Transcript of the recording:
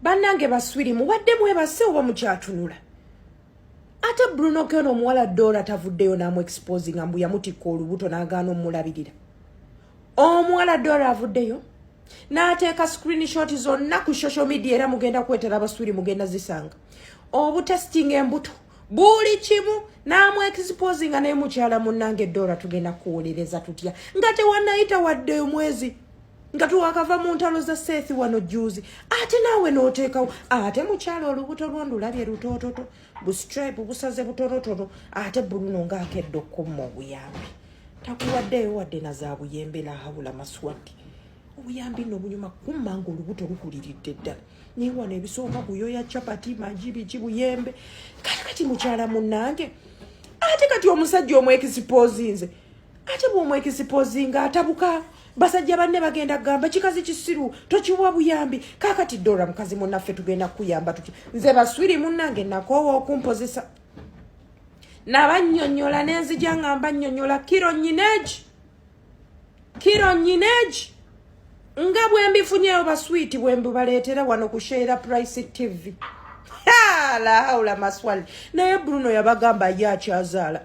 bannange baswiri mubadde mwebase oba mukyatunula ate Bruno keno omuwala Dora tavuddeyo namu exposing ambu yamutikka olubuto n'agaana omulabirira omuwala Dora avuddeyo n'ateeka screenshot zonna ku social media era mugenda kwetera abaswiri mugenda zisanga obutesting embuto buli kimu namu exposing naye mukyala munnange Dora tugenda kuwolereza tutya nga tewanayita wadde omwezi nga tuwakava mu ntalo za Seth wano juzi ate nawe n'oteekawo ate mukyala olubuto lwondulabye lutoototo bustripe busaze butonotono ate Bruno ng'akedde okkumma obuyambi takuwaddeyo wadde na za buyembe lahabula maswati obuyambi nno bunyuma kumma nga olubuto lukuliridde ddala naye wano ebisooka kuyoya capati magi biki buyembe kati mukyala munnange ate kati omusajja omwekisipozinze ate bw'omwekisipozinga atabuka basajja banne bagenda gamba kikazi kisiru tokiwa buyambi kakati Dora mukazi munnaffe tugenda kuyamba tuki nze baswiri munnange nakoowa okumpozesa nabannyonnyola n'enzija ngamba nnyonnyola kiro nyineegi nga bwe mbifunyeyo baswiti bwe mbibaleetera wano ku Share Price TV la haula maswali naye Bruno yabagamba yakyazaala